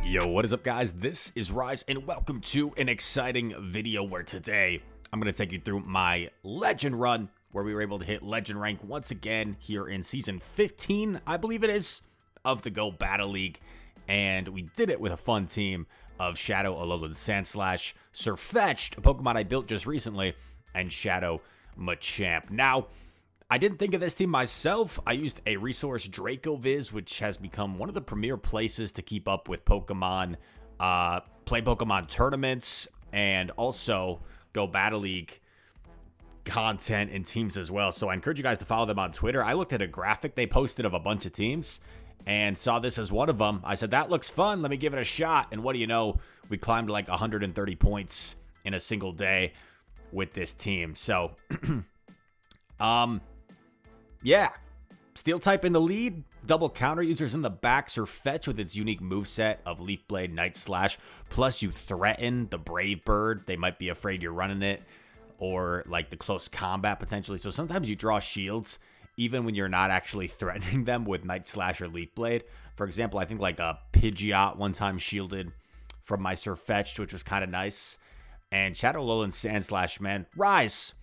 Yo, what is up, guys? This is Rise, and welcome to an exciting video where today I'm going to take you through my legend run, where we were able to hit legend rank once again here in season 15, I believe it is, of the Go Battle League. And we did it with a fun team of Shadow, Alolan Sandslash, Sirfetch'D, a Pokemon I built just recently, and Shadow Machamp. Now, I didn't think of this team myself. I used a resource, Dracoviz, which has become one of the premier places to keep up with Pokemon, play Pokemon tournaments, and also Go Battle League content and teams as well. So I encourage you guys to follow them on Twitter. I looked at a graphic they posted of a bunch of teams and saw this as one of them. I said, that looks fun. Let me give it a shot. And what do you know? We climbed like 130 points in a single day with this team. So, yeah, Steel type in the lead, double counter users in the back, Sirfetch'D with its unique moveset of Leaf Blade, Night Slash, plus you threaten the Brave Bird. They might be afraid you're running it, or like the close combat potentially. So sometimes you draw shields even when you're not actually threatening them with Night Slash or Leaf Blade. For example, I think like a Pidgeot one time shielded from my Sirfetch'D, which was kind of nice. And Shadow Alolan Sandslash, man. Rise!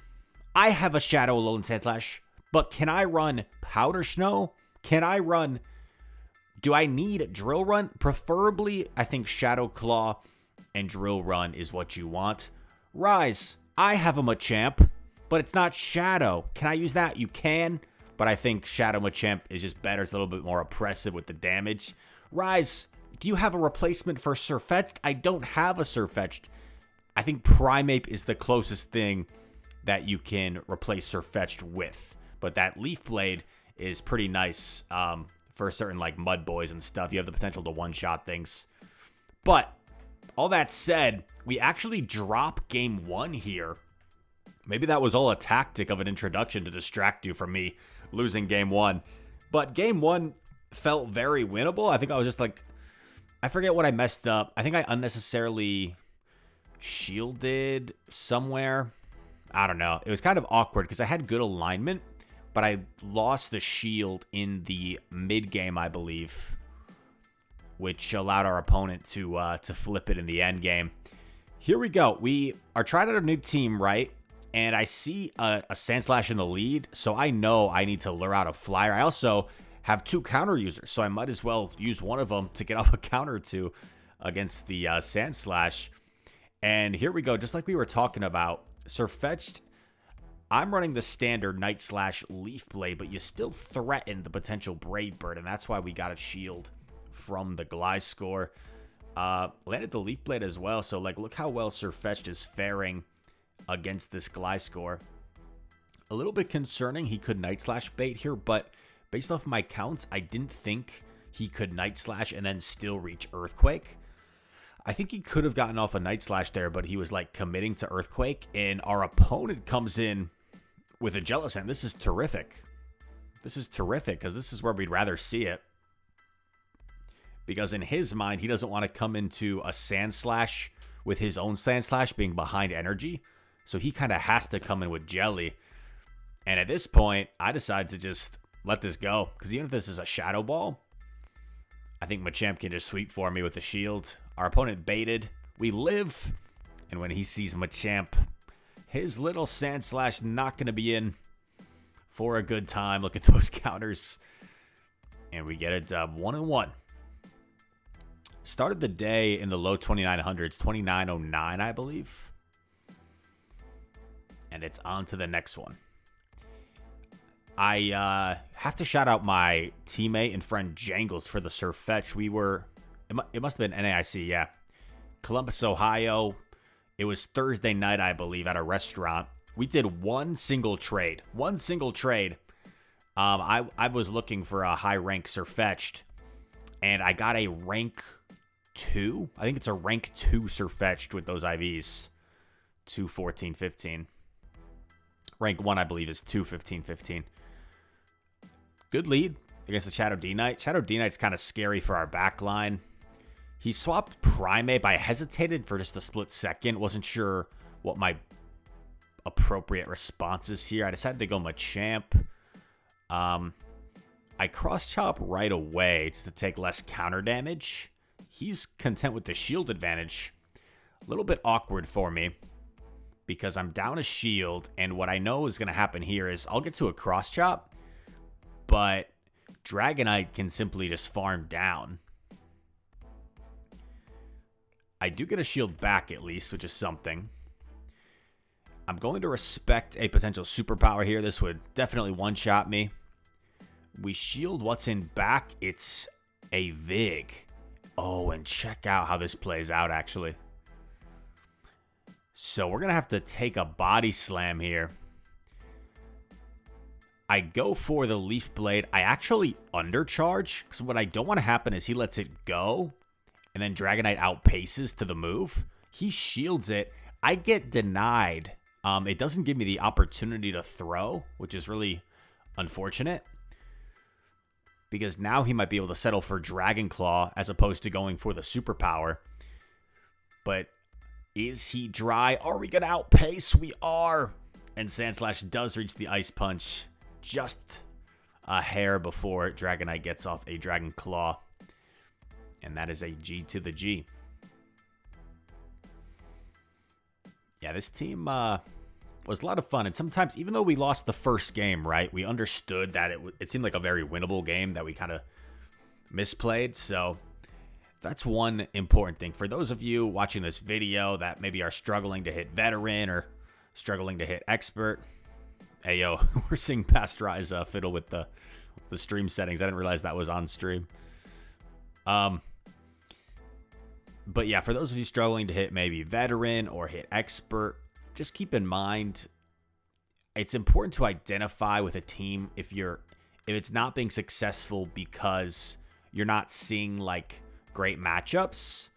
I have a Shadow Alolan Sandslash. But can I run Powder Snow? Can I run... Do I need Drill Run? Preferably, I think Shadow Claw and Drill Run is what you want. Rise, I have a Machamp, but it's not Shadow. Can I use that? You can, but I think Shadow Machamp is just better. It's a little bit more oppressive with the damage. Rise, do you have a replacement for Sirfetch'D? I don't have a Sirfetch'D. I think Primeape is the closest thing that you can replace Sirfetch'D with. But that Leaf Blade is pretty nice for certain like Mud Boys and stuff. You have the potential to one-shot things. But all that said, we actually drop game one here. Maybe that was all a tactic of an introduction to distract you from me losing game one. But game one felt very winnable. I think I was just like, I forget what I messed up. I think I unnecessarily shielded somewhere. I don't know. It was kind of awkward because I had good alignment, but I lost the shield in the mid-game, I believe, which allowed our opponent to flip it in the end game. Here we go. We are trying out a new team, right? And I see a Sandslash in the lead, so I know I need to lure out a Flyer. I also have two counter users, so I might as well use one of them to get off a counter to against the Sandslash. And here we go. Just like we were talking about, Sirfetch'D, I'm running the standard Night Slash Leaf Blade, but you still threaten the potential Brave Bird, and that's why we got a shield from the Gliscor. Landed the Leaf Blade as well, so like look how well Sirfetch'D is faring against this Gliscor. A little bit concerning, he could Night Slash bait here, but based off my counts, I didn't think he could Night Slash and then still reach Earthquake. I think he could have gotten off a Night Slash there, but he was like committing to Earthquake, and our opponent comes in with a Jellicent. This is terrific. This is terrific because this is where we'd rather see it. Because in his mind, he doesn't want to come into a Sandslash with his own Sandslash being behind energy. So he kind of has to come in with Jelly. And at this point, I decide to just let this go. Because even if this is a Shadow Ball, I think Machamp can just sweep for me with the shield. Our opponent baited. We live. And when he sees Machamp, his little Sandslash not going to be in for a good time. Look at those counters. And we get a dub 1-1. Started the day in the low 2900s. 2909, I believe. And it's on to the next one. I have to shout out my teammate and friend Jangles for the Sirfetch'D. We were... It must have been NAIC, yeah. Columbus, Ohio. It was Thursday night, I believe, at a restaurant. We did one single trade. One single trade. I was looking for a high-rank Sirfetch'D, and I got a rank 2. I think it's a rank 2 Sirfetch'D with those IVs. 2, 14, 15. Rank 1, I believe, is 2, 15, 15. Good lead against the Shadow D-Knight. Shadow D-Knight's kind of scary for our back line. He swapped Primeape. I hesitated for just a split second. Wasn't sure what my appropriate response is here. I decided to go Machamp. I cross chop right away just to take less counter damage. He's content with the shield advantage. A little bit awkward for me because I'm down a shield, and what I know is going to happen here is I'll get to a cross chop, but Dragonite can simply just farm down. I do get a shield back at least, which is something. I'm going to respect a potential superpower here. This would definitely one-shot me. We shield what's in back. It's a Vig. Oh, and check out how this plays out, actually. So we're going to have to take a body slam here. I go for the Leaf Blade. I actually undercharge, because what I don't want to happen is he lets it go, and then Dragonite outpaces to the move. He shields it. I get denied. It doesn't give me the opportunity to throw, which is really unfortunate, because now he might be able to settle for Dragon Claw as opposed to going for the superpower. But is he dry? Are we going to outpace? We are. And Sandslash does reach the Ice Punch just a hair before Dragonite gets off a Dragon Claw. And that is a G to the G. Yeah, this team was a lot of fun. And sometimes, even though we lost the first game, right, we understood that it seemed like a very winnable game that we kind of misplayed. So that's one important thing. For those of you watching this video that maybe are struggling to hit Veteran or struggling to hit Expert. Hey, yo, we're seeing Pasteurize fiddle with the stream settings. I didn't realize that was on stream. But yeah, for those of you struggling to hit maybe Veteran or hit Expert, just keep in mind, it's important to identify with a team if it's not being successful because you're not seeing like great matchups,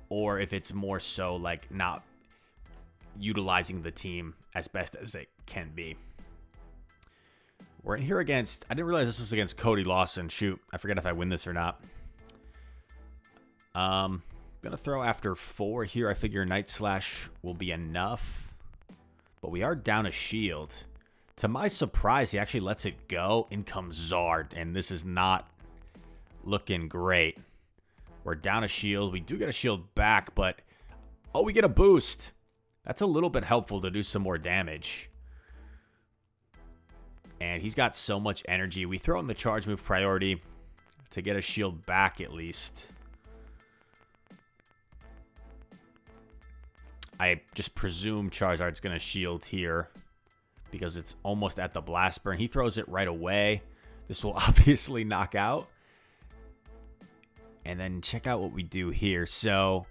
or if it's more so like not utilizing the team as best as it can be. We're in here against, I didn't realize this was against Cody Lawson. Shoot, I forget if I win this or not. Gonna throw after 4 here. I figure Night Slash will be enough, but we are down a shield. To my surprise, he actually lets it go. In comes Zard, and this is not looking great. We're down a shield. We do get a shield back, but oh, we get a boost. That's a little bit helpful to do some more damage. And he's got so much energy. We throw in the charge move priority to get a shield back at least. I just presume Charizard's going to shield here because it's almost at the blast burn. He throws it right away. This will obviously knock out. And then check out what we do here. So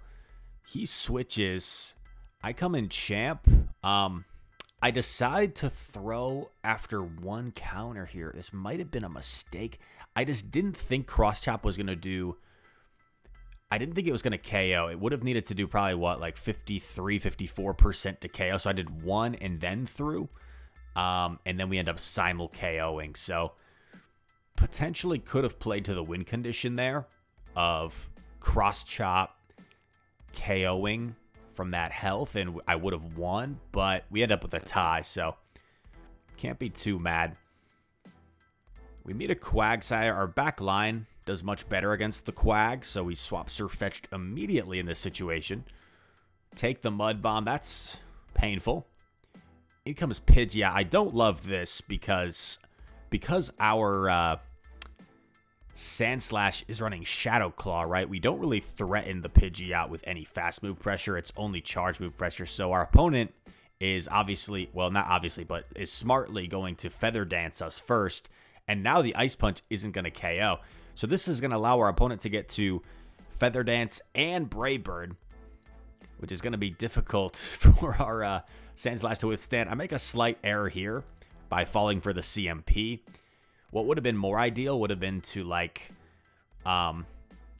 he switches. I come in Champ. I decide to throw after 1 counter here. This might have been a mistake. I just didn't think Cross Chop was going to do... I didn't think it was going to KO. It would have needed to do probably, what, like 53, 54% to KO. So I did 1 and then threw. And then we end up simul KOing. So potentially could have played to the win condition there of Cross Chop KOing from that health, and I would have won, but we end up with a tie, so can't be too mad. We meet a Quagsire. Our back line does much better against the Quag, so we swap Sirfetch'D immediately in this situation. Take the Mud Bomb. That's painful. In comes Pidgeot. I don't love this because our Sandslash is running Shadow Claw, right? We don't really threaten the Pidgeot with any fast move pressure. It's only charge move pressure. So our opponent is obviously, well, not obviously, but is smartly going to Feather Dance us first. And now the Ice Punch isn't going to KO. So this is going to allow our opponent to get to Feather Dance and Brave Bird, which is going to be difficult for our Sandslash to withstand. I make a slight error here by falling for the CMP. What would have been more ideal would have been to, like,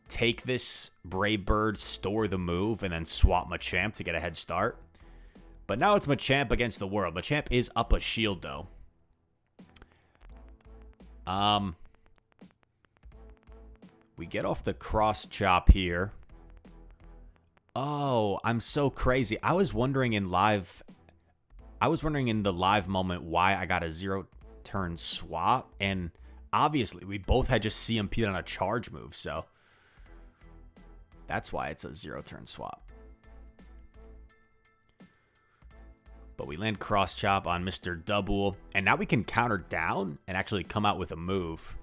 take this Brave Bird, store the move, and then swap Machamp to get a head start. But now it's Machamp against the world. Machamp is up a shield, though. We get off the Cross Chop here. Oh, I'm so crazy. I was wondering in the live moment why I got a 0-turn swap, and obviously we both had just CMP'd on a charge move, so That's why it's a 0-turn swap. But we land Cross Chop on Mr. Double, and now we can counter down and actually come out with a move.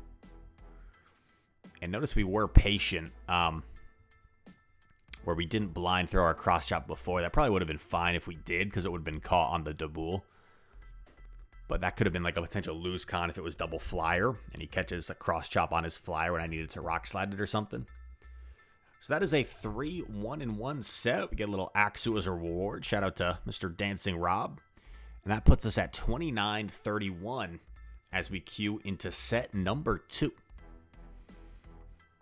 And notice we were patient, where we didn't blind throw our Cross Chop before. That probably would have been fine if we did, because it would have been caught on the Double. But that could have been like a potential lose con if it was double flyer, and he catches a Cross Chop on his flyer when I needed to rock slide it or something. So that is a 3-1-1 set. We get a little Axu as a reward. Shout out to Mr. Dancing Rob. And that puts us at 29-31 as we queue into set number 2.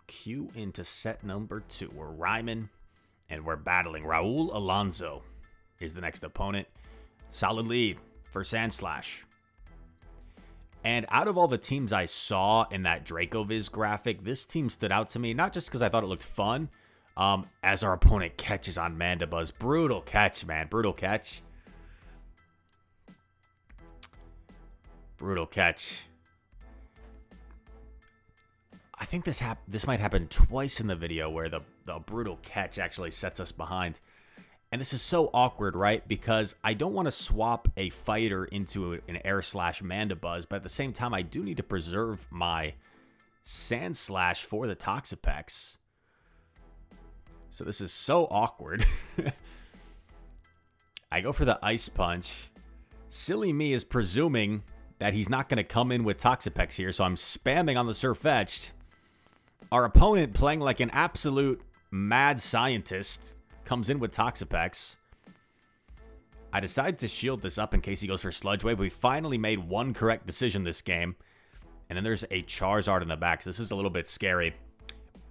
Queue into set number 2. We're rhyming and we're battling. Raul Alonso is the next opponent. Solid lead for Sandslash. And out of all the teams I saw in that Dracoviz graphic, this team stood out to me, not just because I thought it looked fun, as our opponent catches on Mandibuzz. Brutal catch, man. Brutal catch. Brutal catch. I think this might happen twice in the video where the brutal catch actually sets us behind. And this is so awkward, right? Because I don't want to swap a fighter into an Air Slash Mandibuzz, but at the same time, I do need to preserve my Sand Slash for the Toxapex. So this is so awkward. I go for the Ice Punch. Silly me is presuming that he's not going to come in with Toxapex here, so I'm spamming on the Sirfetch'D. Our opponent, playing like an absolute mad scientist, comes in with Toxapex. I decide to shield this up in case he goes for Sludge Wave. We finally made one correct decision this game. And then there's a Charizard in the back, so this is a little bit scary.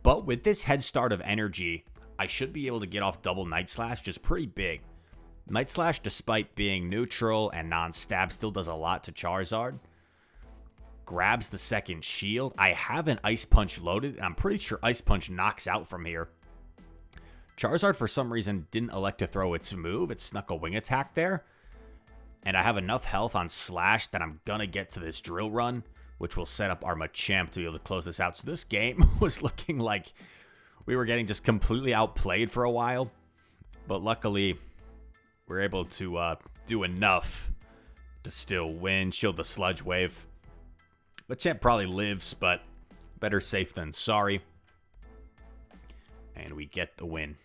But with this head start of energy, I should be able to get off double Night Slash, just pretty big. Night Slash, despite being neutral and non-stab, still does a lot to Charizard. Grabs the second shield. I have an Ice Punch loaded, and I'm pretty sure Ice Punch knocks out from here. Charizard, for some reason, didn't elect to throw its move. It snuck a Wing Attack there. And I have enough health on Slash that I'm going to get to this Drill Run, which will set up our Machamp to be able to close this out. So this game was looking like we were getting just completely outplayed for a while. But luckily, we were able to do enough to still win. Shield the Sludge Wave. Machamp probably lives, but better safe than sorry. And we get the win.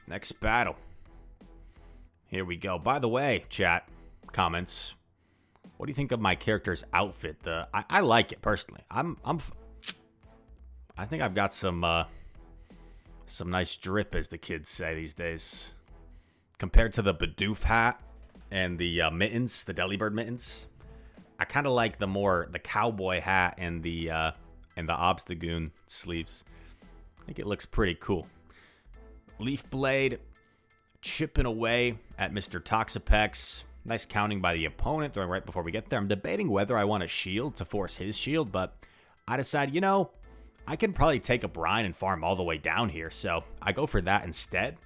Next battle. Here we go. By the way, chat, comments. What do you think of my character's outfit? I like it personally. I think I've got some nice drip, as the kids say these days. Compared to the Bidoof hat and the mittens, the Delibird mittens, I kind of like the cowboy hat and the Obstagoon sleeves. I think it looks pretty cool. Leaf Blade chipping away at Mr. Toxapex. Nice counting by the opponent, throwing right before we get there. I'm debating whether I want a shield to force his shield, but I decide, I can probably take a brine and farm all the way down here, so I go for that instead.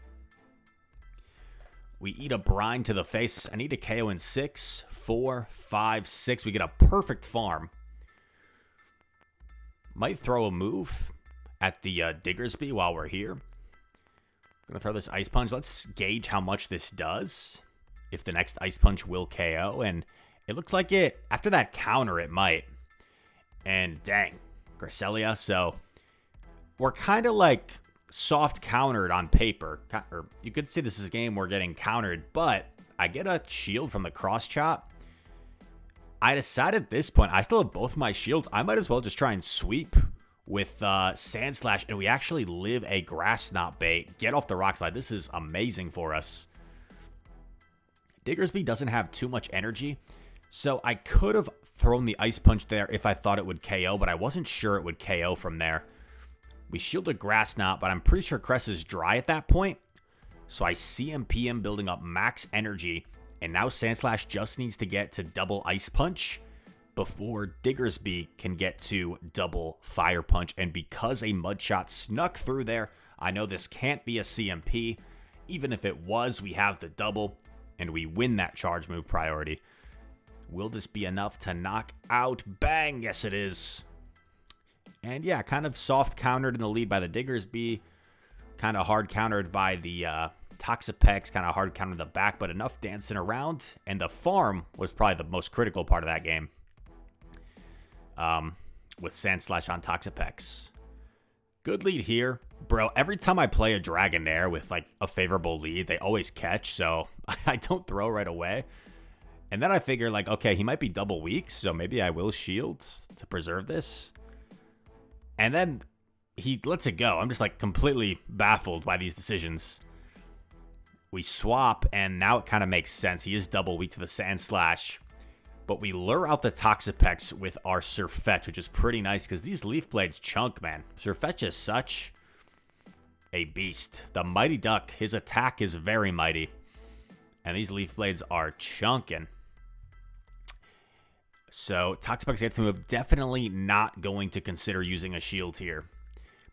We eat a brine to the face. I need a KO in 6, 4, 5, 6. We get a perfect farm. Might throw a move at the Diggersby while we're here. Gonna throw this Ice Punch. Let's gauge how much this does. If the next Ice Punch will KO. And it looks like it, after that counter, it might. And dang, Gracelia. So we're kind of like soft countered on paper. Or you could say this is a game we're getting countered. But I get a shield from the Cross Chop. I decided at this point, I still have both my shields. I might as well just try and sweep with Sand Slash. And we actually live a Grass Knot bait. Get off the Rock Slide. This is amazing for us. Diggersby doesn't have too much energy. So I could have thrown the Ice Punch there if I thought it would KO. But I wasn't sure it would KO from there. We shielded Grass Knot. But I'm pretty sure Cress is dry at that point. So I CMP him building up max energy. And now Sandslash just needs to get to double Ice Punch before Diggersby can get to double Fire Punch. And because a Mud Shot snuck through there, I know this can't be a CMP. Even if it was, we have the double, and we win that charge move priority. Will this be enough to knock out? Bang! Yes, it is. And yeah, kind of soft countered in the lead by the Diggersby. Kind of hard countered by the Toxapex. Kind of hard countered in the back, but enough dancing around. And the farm was probably the most critical part of that game. With Sandslash on Toxapex. Good lead here. Bro, every time I play a Dragonair with like a favorable lead, they always catch, so I don't throw right away. And then I figure like, okay, he might be double weak, so maybe I will shield to preserve this. And then he lets it go. I'm just like completely baffled by these decisions. We swap, and now it kind of makes sense. He is double weak to the Sandslash. But we lure out the Toxapex with our Sirfetch'd, which is pretty nice because these Leaf Blades chunk, man. Sirfetch'd is such a beast. The Mighty Duck, his attack is very mighty. And these Leaf Blades are chunking. So Toxapex gets to move. Definitely not going to consider using a shield here.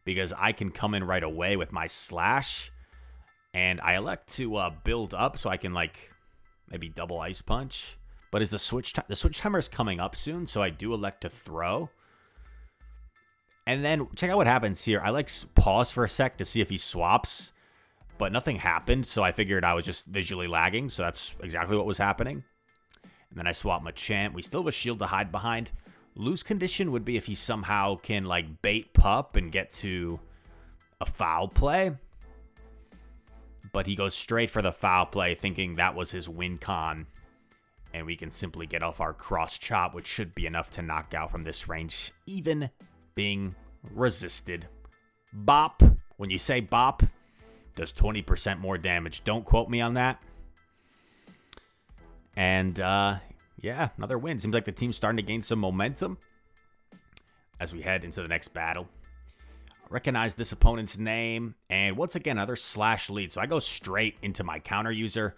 Because I can come in right away with my Slash. And I elect to build up so I can like maybe double Ice Punch. But is the switch timer is coming up soon, so I do elect to throw. And then check out what happens here. I like pause for a sec to see if he swaps, but nothing happened, so I figured I was just visually lagging, so that's exactly what was happening. And then I swap Machamp. We still have a shield to hide behind. Lose condition would be if he somehow can like bait Pup and get to a foul play. But he goes straight for the foul play, thinking that was his win con. And we can simply get off our cross chop, which should be enough to knock out from this range, even being resisted. Bop. When you say bop, does 20% more damage. Don't quote me on that. And, yeah, another win. Seems like the team's starting to gain some momentum as we head into the next battle. Recognize this opponent's name. And once again, another Slash lead. So I go straight into my counter user.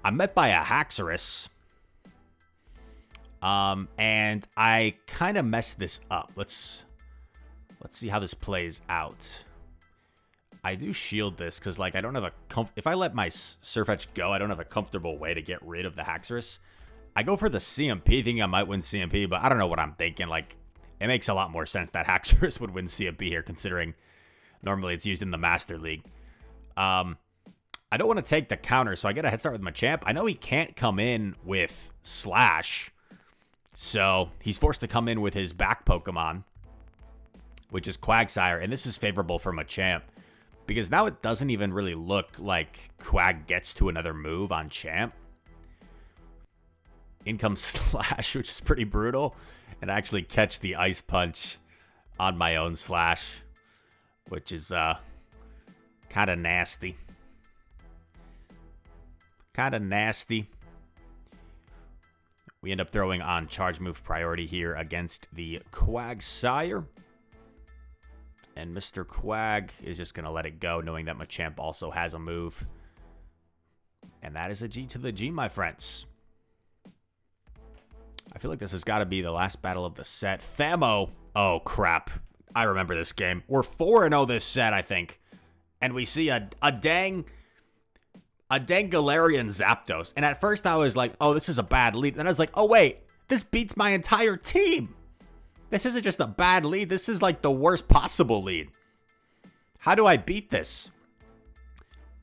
I'm met by a Haxorus. And I kind of messed this up. Let's see how this plays out. I do shield this because, like, I don't have a if I let my Sirfetch'd go, I don't have a comfortable way to get rid of the Haxorus. I go for the CMP, thinking I might win CMP, but I don't know what I'm thinking. Like, it makes a lot more sense that Haxorus would win CMP here, considering normally it's used in the Master League. I don't want to take the counter, so I get a head start with Machamp. I know he can't come in with Slash. So he's forced to come in with his back Pokemon, which is Quagsire. And this is favorable for Machamp because now it doesn't even really look like Quag gets to another move on Champ. In comes Slash, which is pretty brutal. And I actually catch the Ice Punch on my own Slash, which is kind of nasty. Kind of nasty. We end up throwing on charge move priority here against the Quagsire. And Mr. Quag is just going to let it go, knowing that Machamp also has a move. And that is a G to the G, my friends. I feel like this has got to be the last battle of the set. Famo. Oh, crap. I remember this game. We're 4-0 this set, I think. And we see a dang Galarian Zapdos. And at first I was like, oh, this is a bad lead. Then I was like, oh, wait, this beats my entire team. This isn't just a bad lead. This is like the worst possible lead. How do I beat this?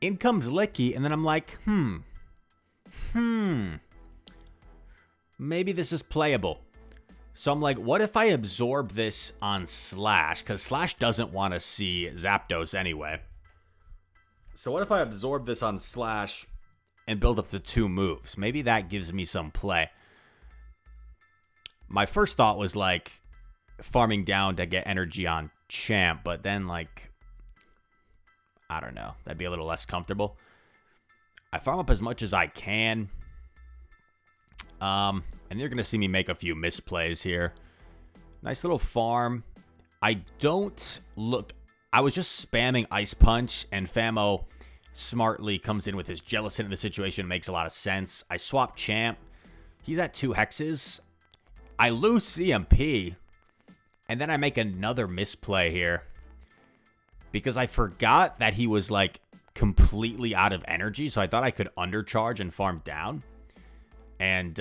In comes Licky, and then I'm like, maybe this is playable. So I'm like, what if I absorb this on Slash? Because Slash doesn't want to see Zapdos anyway. So what if I absorb this on Slash and build up to 2 moves? Maybe that gives me some play. My first thought was like farming down to get energy on Champ, but then like, I don't know. That'd be a little less comfortable. I farm up as much as I can. And you're going to see me make a few misplays here. Nice little farm. I was just spamming Ice Punch, and Famo smartly comes in with his Jellicent in the situation. Makes a lot of sense. I swap Champ. He's at 2 hexes. I lose CMP, and then I make another misplay here because I forgot that he was like completely out of energy, so I thought I could undercharge and farm down. And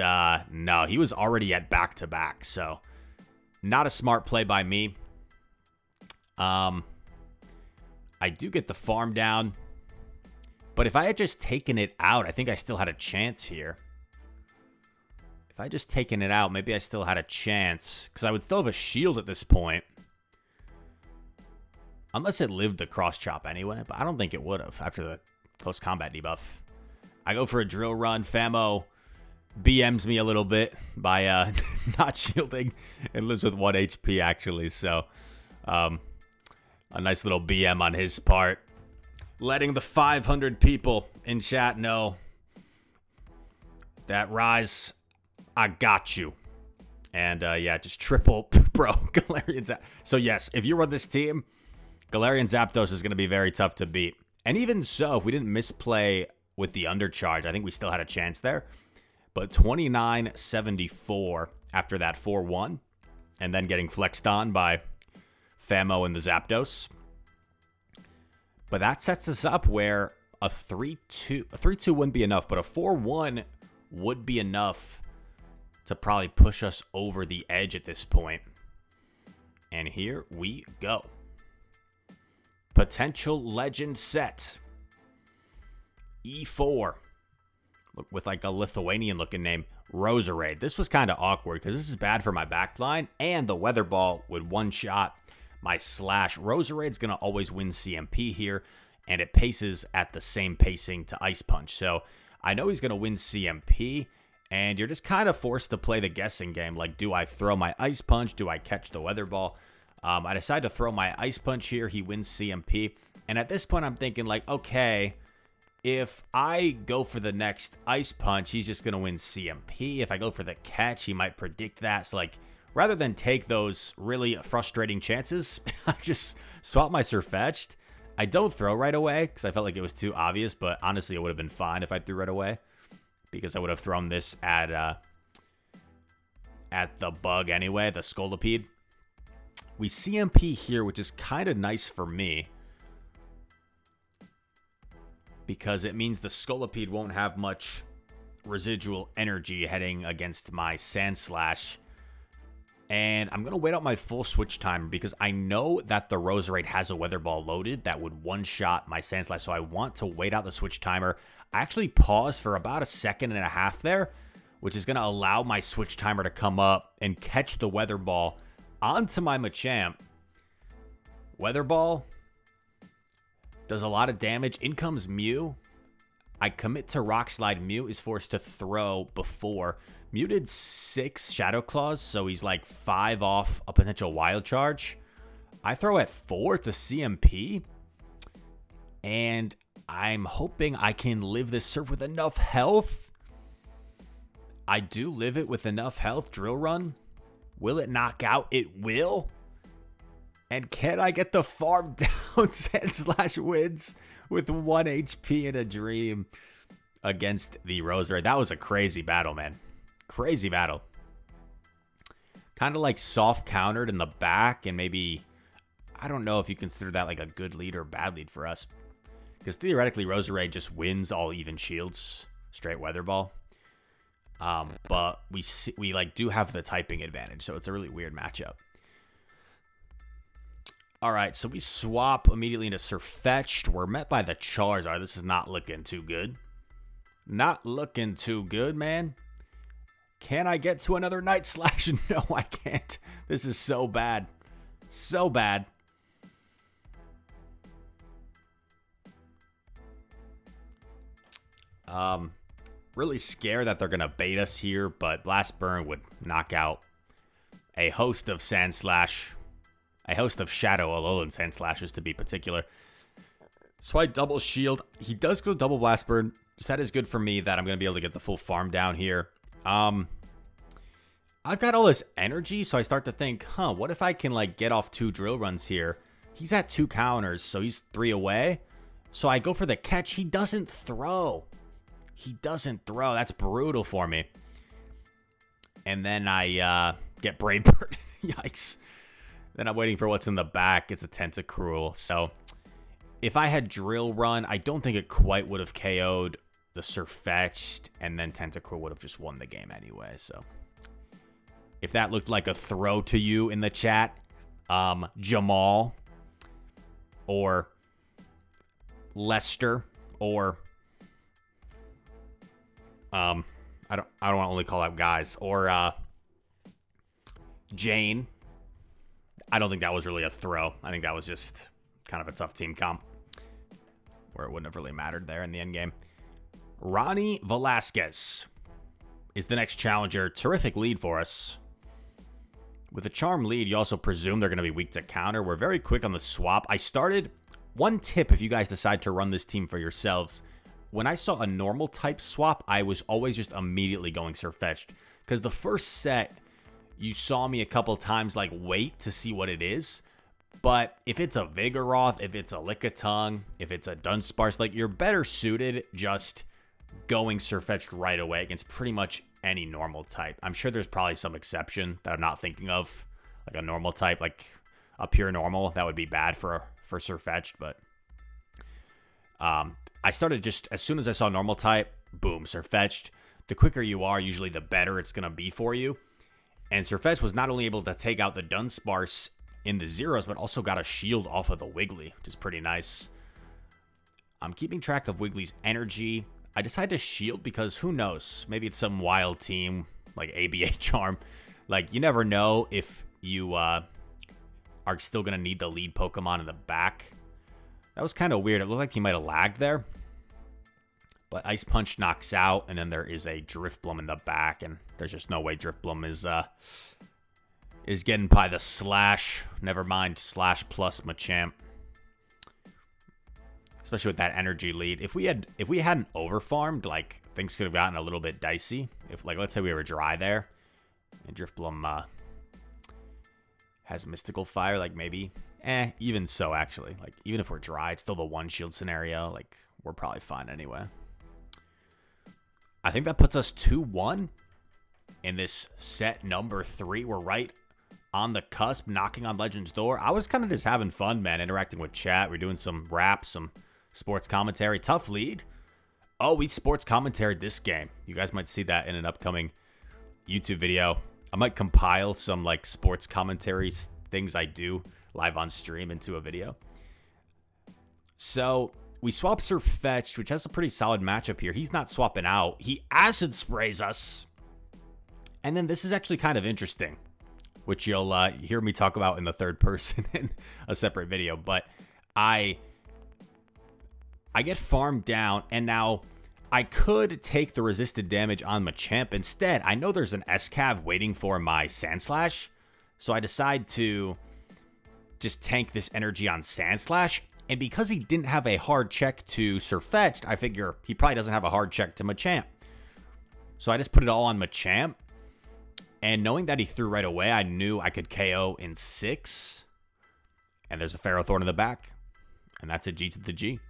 no, he was already at back-to-back, so not a smart play by me. I do get the farm down. But if I had just taken it out, I think I still had a chance here. If I just taken it out, maybe I still had a chance. Because I would still have a shield at this point. Unless it lived the cross chop anyway. But I don't think it would have after the close combat debuff. I go for a drill run. Famo BMs me a little bit by not shielding. And lives with 1 HP actually. So a nice little BM on his part. Letting the 500 people in chat know that Rise, I got you. And yeah, just triple, bro, Galarian Zapdos. So yes, if you run this team, Galarian Zapdos is going to be very tough to beat. And even so, if we didn't misplay with the undercharge, I think we still had a chance there. But 29-74 after that 4-1, and then getting flexed on by Famo and the Zapdos. But that sets us up where a 3-2 wouldn't be enough, but a 4-1 would be enough to probably push us over the edge at this point. And here we go. Potential legend set. E4. With like a Lithuanian looking name. Roserade. This was kind of awkward because this is bad for my backline. And the Weather Ball would one-shot my Slash. Roserade's going to always win CMP here, and it paces at the same pacing to Ice Punch. So I know he's going to win CMP, and you're just kind of forced to play the guessing game. Like, do I throw my Ice Punch? Do I catch the Weather Ball? I decide to throw my Ice Punch here. He wins CMP. And at this point, I'm thinking, like, okay, if I go for the next Ice Punch, he's just going to win CMP. If I go for the catch, he might predict that. So, like, rather than take those really frustrating chances, I just swap my Sirfetch'd. I don't throw right away because I felt like it was too obvious, but honestly, it would have been fine if I threw right away because I would have thrown this at the bug anyway, the Scolipede. We CMP here, which is kind of nice for me because it means the Scolipede won't have much residual energy heading against my Sandslash. And I'm going to wait out my full switch timer because I know that the Roserade has a Weather Ball loaded that would one-shot my Sandslash. So I want to wait out the switch timer. I actually paused for about 1.5 seconds there, which is going to allow my switch timer to come up and catch the Weather Ball onto my Machamp. Weather Ball does a lot of damage. In comes Mew. I commit to Rock Slide. Mew is forced to throw before. Mew did 6 Shadow Claws, so he's like 5 off a potential Wild Charge. I throw at 4 to CMP, and I'm hoping I can live this Surf with enough health. I do live it with enough health. Drill Run. Will it knock out? It will. And can I get the farm down? Sandslash wins with 1 HP in a dream against the Roserade. That was a crazy battle, man. Crazy battle. Kind of like soft countered in the back, and maybe, I don't know if you consider that like a good lead or bad lead for us. Because theoretically, Roserade just wins all even shields, straight Weather Ball. But we like do have the typing advantage, so it's a really weird matchup. All right, so we swap immediately into Sirfetch'd. We're met by the Charizard. This is not looking too good. Not looking too good, man. Can I get to another Night Slash? No, I can't. This is so bad. So bad. Really scared that they're going to bait us here, but Blast Burn would knock out a host of Sandslash. A host of Shadow Alolan Sandslashes to be particular. So I double shield. He does go double Blast Burn. So that is good for me that I'm going to be able to get the full farm down here. I've got all this energy, so I start to think, what if I can like get off 2 drill runs here? He's at 2 counters, so he's 3 away. So I go for the catch. He doesn't throw. He doesn't throw. That's brutal for me. And then I get Brave Bird. Yikes. Then I'm waiting for what's in the back. It's a Tentacruel. So if I had Drill Run, I don't think it quite would have KO'd the Sirfetch'd, and then Tentacruel would have just won the game anyway. So if that looked like a throw to you in the chat, Jamal, or Lester, or I don't want to only call out guys, or Jane. I don't think that was really a throw. I think that was just kind of a tough team comp where it wouldn't have really mattered there in the end game. Ronnie Velasquez is the next challenger. Terrific lead for us. With a charm lead, you also presume they're going to be weak to counter. We're very quick on the swap. I started... One tip if you guys decide to run this team for yourselves. When I saw a normal type swap, I was always just immediately going Sirfetch'd. Because the first set... You saw me a couple times, like, wait to see what it is. But if it's a Vigoroth, if it's a Lickitung, if it's a Dunsparce, like, you're better suited just going Sirfetch'd right away against pretty much any normal type. I'm sure there's probably some exception that I'm not thinking of. Like a normal type, like a pure normal, that would be bad for Sirfetch'd. But I started just, as soon as I saw normal type, boom, Sirfetch'd. The quicker you are, usually the better it's going to be for you. And Sirfetch'd was not only able to take out the Dunsparce in the zeros, but also got a shield off of the Wiggly, which is pretty nice. I'm keeping track of Wiggly's energy. I decided to shield because who knows? Maybe it's some wild team like ABA Charm. Like, you never know if you are still going to need the lead Pokemon in the back. That was kind of weird. It looked like he might have lagged there. But Ice Punch knocks out, and then there is a Drifbloom in the back, and there's just no way Drifbloom is getting by the Slash. Never mind, Slash plus Machamp. Especially with that energy lead. If we hadn't overfarmed, like, things could have gotten a little bit dicey. If, like, let's say we were dry there, and Drifbloom has Mystical Fire, like, maybe. Even so, actually. Like, even if we're dry, it's still the one shield scenario. Like, we're probably fine anyway. I think that puts us 2-1 in this set number 3. We're right on the cusp, knocking on Legend's door. I was kind of just having fun, man, interacting with chat. We're doing some raps, some sports commentary. Tough lead. Oh, we sports commentaried this game. You guys might see that in an upcoming YouTube video. I might compile some, like, sports commentary things I do live on stream into a video. So... we swap Sirfetch'd, which has a pretty solid matchup here. He's not swapping out. He Acid Sprays us. And then this is actually kind of interesting, which you'll hear me talk about in the third person in a separate video. But I get farmed down, and now I could take the resisted damage on Machamp. Instead, I know there's an S-Cav waiting for my Sandslash, so I decide to just tank this energy on Sandslash. And because he didn't have a hard check to Sirfetch'd, I figure he probably doesn't have a hard check to Machamp. So I just put it all on Machamp. And knowing that he threw right away, I knew I could KO in 6. And there's a Ferrothorn in the back. And that's a G to the G.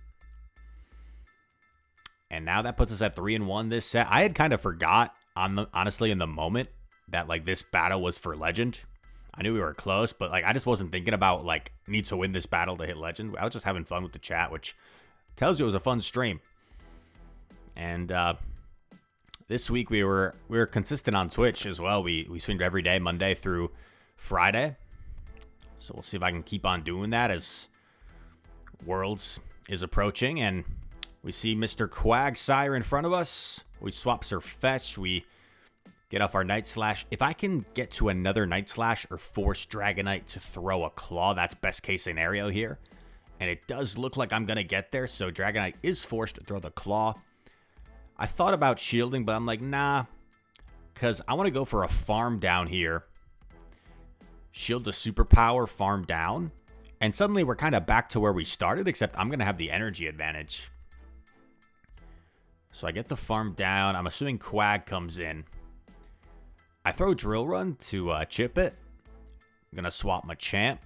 And now that puts us at 3-1 this set. I had kind of forgot, honestly, in the moment, that, like, this battle was for Legend. I knew we were close, but, like, I just wasn't thinking about, like, need to win this battle to hit Legend. I was just having fun with the chat, which tells you it was a fun stream. And this week we were consistent on Twitch as well. We streamed every day, Monday through Friday. So we'll see if I can keep on doing that as Worlds is approaching. And we see Mr. Quagsire in front of us. We swap Sirfetch'd. We get off our Night Slash. If I can get to another Night Slash or force Dragonite to throw a Claw, that's best case scenario here. And it does look like I'm going to get there, so Dragonite is forced to throw the Claw. I thought about shielding, but I'm like, nah, because I want to go for a farm down here. Shield the Superpower, farm down. And suddenly we're kind of back to where we started, except I'm going to have the energy advantage. So I get the farm down. I'm assuming Quag comes in. I throw Drill Run to chip it. I'm going to swap Machamp.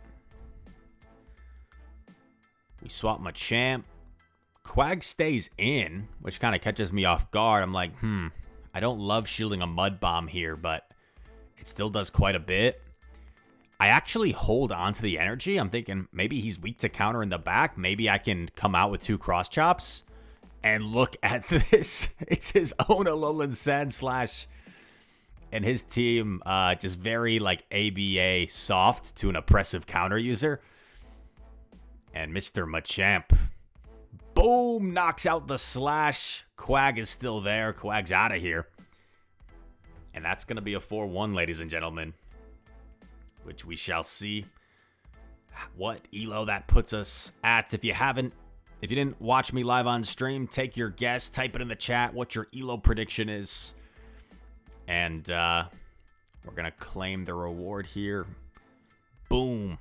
We swap Machamp. Quag stays in, which kind of catches me off guard. I'm like, I don't love shielding a Mud Bomb here, but it still does quite a bit. I actually hold on to the energy. I'm thinking maybe he's weak to counter in the back. Maybe I can come out with 2 Cross Chops. And look at this. It's his own Alolan Sandslash. And his team just very, like, ABA soft to an oppressive counter user. And Mr. Machamp, boom, knocks out the Slash. Quag is still there. Quag's out of here. And that's going to be a 4-1, ladies and gentlemen, which we shall see what elo that puts us at. If you didn't watch me live on stream, take your guess, type it in the chat what your elo prediction is. And we're going to claim the reward here. Boom.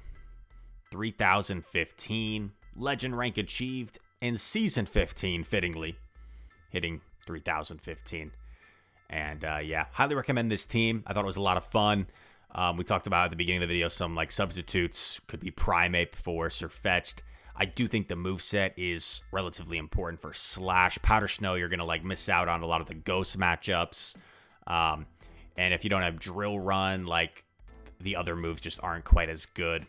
3015. Legend rank achieved in Season 15, fittingly. Hitting 3015. And yeah, highly recommend this team. I thought it was a lot of fun. We talked about at the beginning of the video some like substitutes. Could be Primeape for Sirfetch'D. I do think the moveset is relatively important for Slash. Powder Snow, you're going to like miss out on a lot of the Ghost matchups. And if you don't have Drill Run, like the other moves just aren't quite as good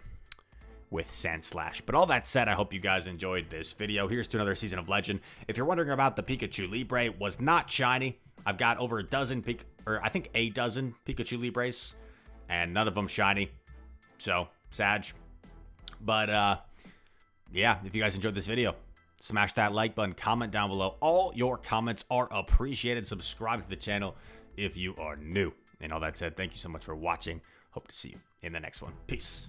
with Sandslash. But all that said, I hope you guys enjoyed this video. Here's to another season of Legend. If you're wondering about the Pikachu Libre, was not shiny. I've got over a dozen, I think a dozen Pikachu Libres, and none of them shiny. So, Sag. But, yeah, if you guys enjoyed this video, smash that like button, comment down below. All your comments are appreciated. Subscribe to the channel if you are new. And all that said, thank you so much for watching. Hope to see you in the next one. Peace.